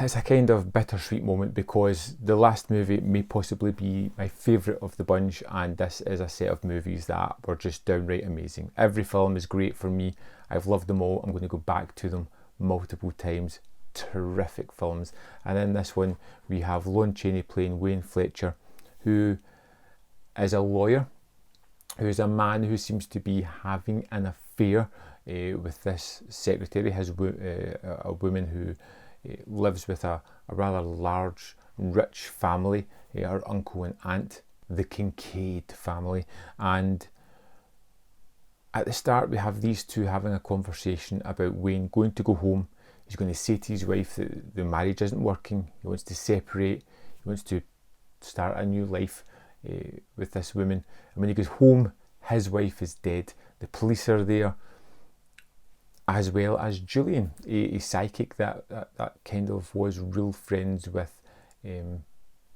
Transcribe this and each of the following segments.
it's a kind of bittersweet moment because the last movie may possibly be my favourite of the bunch, and this is a set of movies that were just downright amazing. Every film is great for me. I've loved them all. I'm going to go back to them multiple times. Terrific films. And in this one we have Lon Chaney playing Wayne Fletcher, who is a lawyer, who is a man who seems to be having an affair with this secretary, a woman who lives with a rather large, rich family, her uncle and aunt, the Kincaid family. And at the start we have these two having a conversation about Wayne going to go home. He's going to say to his wife that the marriage isn't working. He wants to separate. He wants to start a new life with this woman. And when he goes home, his wife is dead. The police are there, as well as Julian, a psychic that kind of was real friends with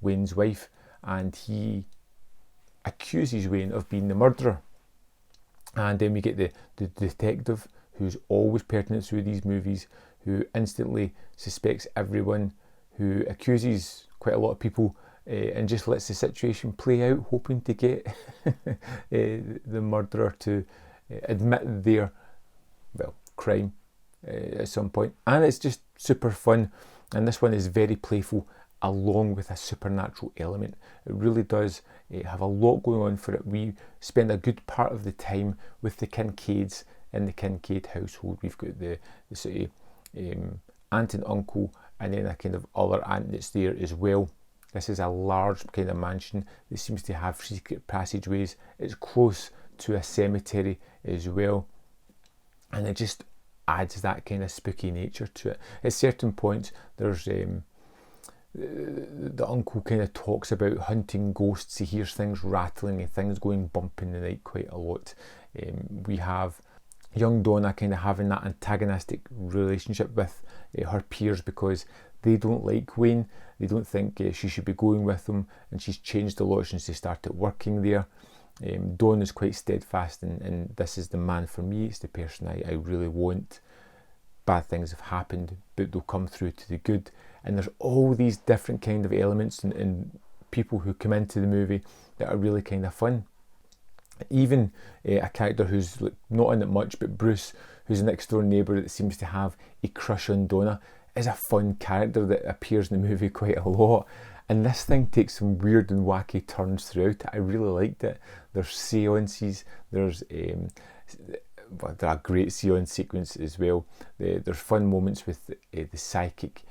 Wayne's wife, and he accuses Wayne of being the murderer. And then we get the detective, who's always pertinent through these movies, who instantly suspects everyone, who accuses quite a lot of people, and just lets the situation play out, hoping to get the murderer to admit their crime at some point. And it's just super fun, and this one is very playful, along with a supernatural element. It really does have a lot going on for it. We spend a good part of the time with the Kincaids in the Kincaid household. We've got the sort of aunt and uncle, and then a kind of other aunt that's there as well. This is a large kind of mansion that seems to have secret passageways. It's close to a cemetery as well, and it just adds that kind of spooky nature to it. At certain points there's the uncle kind of talks about hunting ghosts. He hears things rattling and things going bump in the night quite a lot. We have young Donna kind of having that antagonistic relationship with her peers, because they don't like Wayne. They don't think she should be going with him, and she's changed a lot since they started working there. Dawn is quite steadfast, and this is the man for me. It's the person I really want. Bad things have happened, but they'll come through to the good. And there's all these different kind of elements and people who come into the movie that are really kind of fun. Even a character who's not in it much, but Bruce, who's a next door neighbour that seems to have a crush on Donna, is a fun character that appears in the movie quite a lot. And this thing takes some weird and wacky turns throughout it. I really liked it. There's seances, there's there are a great seance sequence as well. There's fun moments with the psychic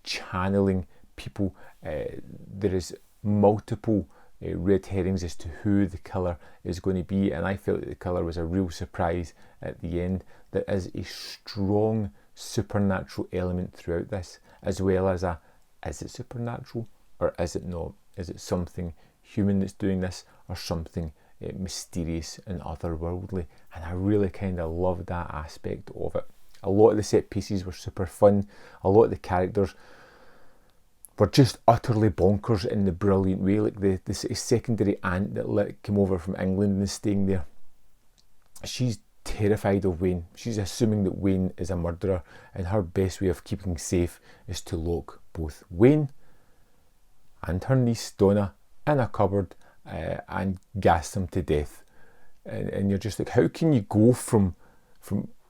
channeling people. There is multiple red herrings as to who the killer is going to be, and I felt that the killer was a real surprise at the end. There is a strong supernatural element throughout this, as well as is it supernatural or is it not? Is it something human that's doing this, or something mysterious and otherworldly? And I really kind of loved that aspect of it. A lot of the set pieces were super fun. A lot of the characters were just utterly bonkers in the brilliant way. Like the secondary aunt that came over from England and is staying there, she's terrified of Wayne. She's assuming that Wayne is a murderer, and her best way of keeping safe is to lock both Wayne and her niece Donna in a cupboard and gas them to death. And you're just like, how can you go from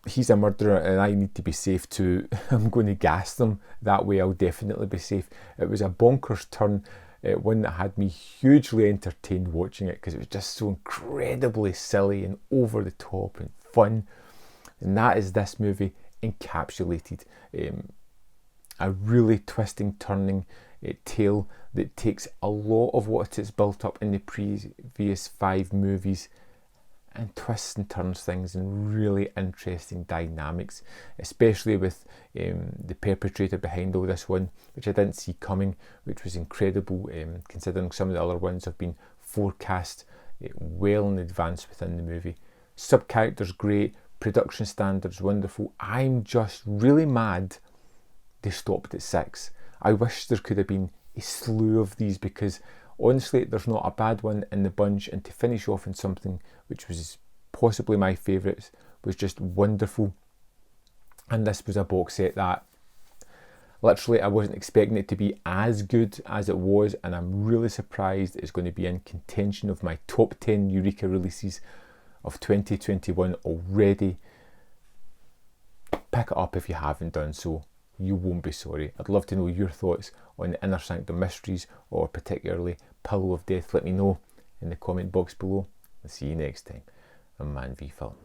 he's a murderer and I need to be safe to I'm going to gas them? That way I'll definitely be safe. It was a bonkers turn, one that had me hugely entertained watching it, because it was just so incredibly silly and over the top and fun. And that is this movie encapsulated. A really twisting, turning tale that takes a lot of what is built up in the previous 5 movies and twists and turns things in really interesting dynamics, especially with the perpetrator behind all this one, which I didn't see coming, which was incredible, considering some of the other ones have been forecast well in advance within the movie. Sub-characters great, production standards wonderful. I'm just really mad they stopped at 6. I wish there could have been a slew of these, because honestly there's not a bad one in the bunch, and to finish off in something which was possibly my favourites was just wonderful. And this was a box set that, Literally, I wasn't expecting it to be as good as it was, and I'm really surprised it's going to be in contention of my top 10 Eureka releases of 2021 already. Pick it up if you haven't done so. You won't be sorry. I'd love to know your thoughts on the Inner Sanctum mysteries, or particularly Pillow of Death. Let me know in the comment box below. I'll see you next time on Man v Film.